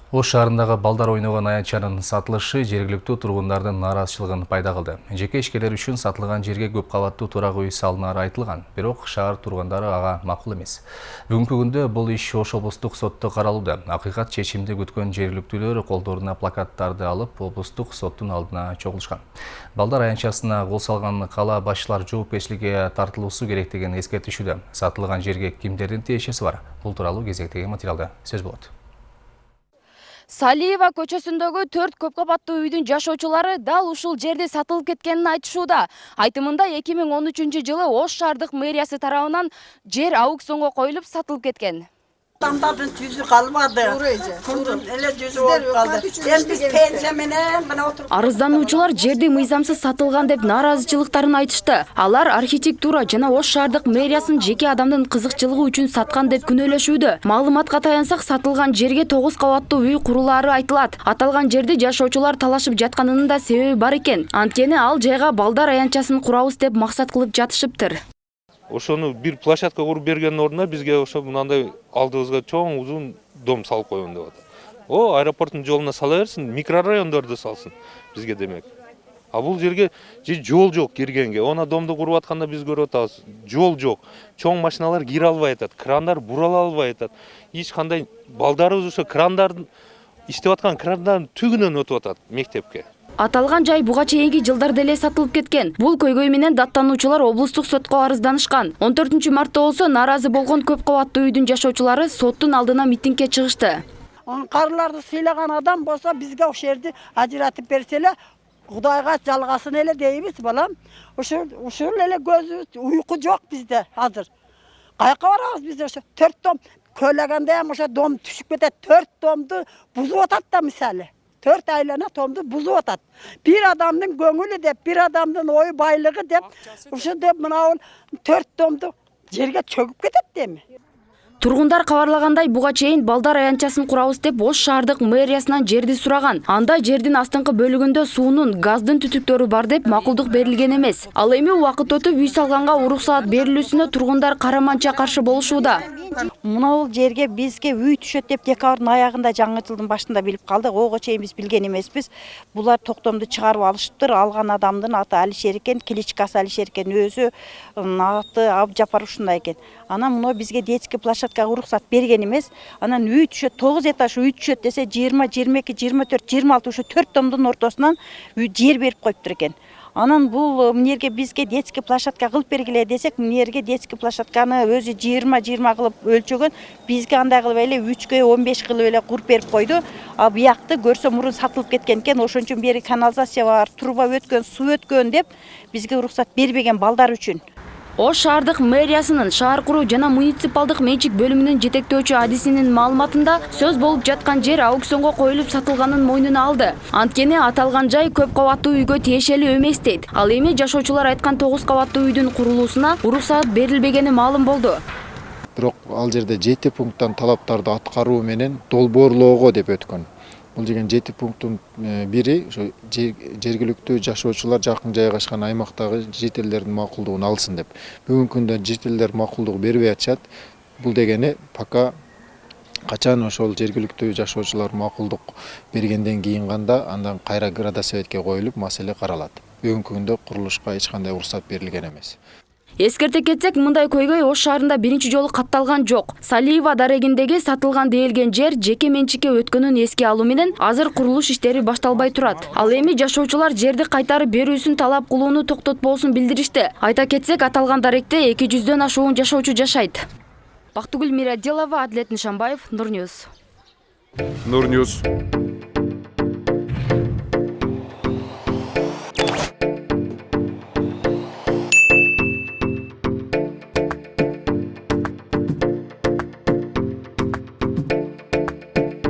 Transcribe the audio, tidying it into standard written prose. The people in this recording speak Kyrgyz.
Ош шаарындагы балдар ойногон аянтчанын сатылышы жергиликтүү тургундардын нааразычылыгын пайда кылды. Жеке ишкерлер үчүн сатылган жерге көп кабаттуу турак үй салынары айтылган, бирок шаар тургундары ага макул эмес. Бүгүнкү күндө бул иш Ош облустук сотто каралууда. Акыйкат чечимди күткөн жергиликтүүлөр колдоруна плакаттарды алып, облустук соттун алдына чогулушкан. Балдар аянтчасына кол салган кала башчылар жоопкерчиликке тартылуусу керек деген эскертишүүдө. Сатылган жерге кимдердин тиешеси бар? Бул тууралуу кезектеги материалда сөз болот. Салиева көчөсүндөгү 4 көп кабаттуу үйдүн жашоочулары дал ушул жерде сатылып кеткенин айтышууда. Айтымында 2013-жылы Ош шаардык мэриясы тарабынан жер аукционго коюлуп сатылып кеткен. Adamların yüzü kalmadı. Kurdun, ele yüzü olup kaldı. Biz pensemene bana oturup... Арыздануучулар жерди мыйзамсыз сатылган деп нааразычылыктарын айтышты. Алар архитектура жана Ош шаардык мэриясын жеке адамдын кызыкчылыгы үчүн саткан деп күнөөлөшүүдө. Маалыматка таянсак, сатылган жерге 9 кабаттуу үй курулаары айтылат. Аталган жерди жашоочулар талашып жатканынын да себеби бар экен. Анткени ал жайга балдар аянтчасын курабыз деп максат кылып жатышыптыр. Ошону бир площадка куруп берген ордуна бизге ошо мындай алдыбызга чоң узун дом салып койгон деп атат. Аэропорттун жолуна сала берсин, микрорайондорду салсын бизге демек. А бул жерге жол жок киргенге. Она домду куруп атканда биз көрүп атабыз. Жол жок. Чоң машиналар кире албай атат, крандар бурала албай атат. Эч кандай балдарыбыз ошо крандардын иштеп аткан крандардын түгүнөн өтүп атат мектепке. Аталган жай буга чейинки жылдарда эле сатылып кеткен. Бул көйгөй менен даттануучулар облустук сотко арызданышкан. 14-мартта болсо нааразы болгон көп кабаттуу үйдүн жашоочулары соттун алдына митингге чыгышты. Karılarda sıylagan adam bolsa bizge o şerdi acıratıp berseler Kudayga çalgasın ele deyimiz balam. Uşul ele gözü uyku yok bizde hazır. Kayka varağız bizde 4 dom köylegende hem dom düşük bete 4 domdu buzu atat da misali. 4 aylana tomdu buzu atat. Bir adamın gönülü de bir adamın oyu baylığı de uşu de mına 4 domdu жерге çöküp кетет demi. Тургундар кабарлагандай, буга чейин балдар аянтчасын курабыз деп Ош шаардык мэриясынан жерди сураган. Анда жердин астыңкы бөлүгүндө суунун, газдын түтүктөрү бар деп макулдук берилген эмес. Ал эми убакыт өтүп үй салганга уруксаат берилүүсүнө тургундар караманча каршы болушууда. Мына жерге бизге үй түшөт деп декабрдын аягында жаңы жылдын башында билип калдык. Ого чейин биз билген эмеспиз. Булар токтомду чыгарып алышыптыр. Алган адамдын аты Алишер экен, кличкасы Алишер экен, өзү аты Абжапар ушундай экен. Анан мына бизге детский площадкага уруксат берген эмес. Анан үй түшөт, 9 этаж үй түшөт десе 20, 22, 24, 26 ушу 4 домдун ортосунан жер берип коюптур экен. Анан бул мынерге бизге детский площадка кылып бергиле десек, мынерге детский площадканы өзү 20 кылып өлчөгөн, бизге андай кылып эле 3 15 кылып эле куруп берип койду. А буякты көрсө мурун сатылып кеткен экен, ошон үчүн бери канализация бар, труба өткөн, суу өткөн деп бизге уруксат бербеген балдар үчүн. Ош шаардык мэриясынын шаар куруу жана муниципалдык менчик бөлүмүнүн жетектөөчү адисинин маалыматында сөз болуп жаткан жер аукционго коюлуп сатылганын мойнуна алды. Анткени аталган жай көп кабаттуу үйгө тиешелүү эмес дейт. Ал эми жашоочулар айткан 9 кабаттуу үйдүн курулуусуна уруксаат берилбегени маалым болду. Бирок ал жерде 7 пункттан талаптарды аткаруу менен долбоорлоого деп өткөн. Бул деген 7 пункттун бири ошо жергиликтүү жашоочулар жакын жайгашкан аймактагы жителдердин макулдугун алсын деп. Бүгүнкү күндө жителдер макулдук бербей атышат. Бул дегени пока качан ошол жергиликтүү жашоочулар макулдук бергенден кийин гана андан кайра градосоветке коюлуп маселе каралат. Бүгүнкү күндө курулушка эч кандай уруксат берилген эмес. Эскерте кетсек, мындай көйгөй Ош шаарында биринчи жолу катталган жок. Салиева дарегиндеги сатылган дейилген жер жеке менчикке өткөнүн эске алуу менен азыр курулуш иштери башталбай турат. Ал эми жашоочулар жерди кайтарып берүүсүн талап кылууну токтотпоосун билдиришти. Айта кетсек, аталган даректе 200дөн ашуун жашоочу жашайт. Бактыгүл Мираделова, Адлет Нишанбаев, Нур Ньюс.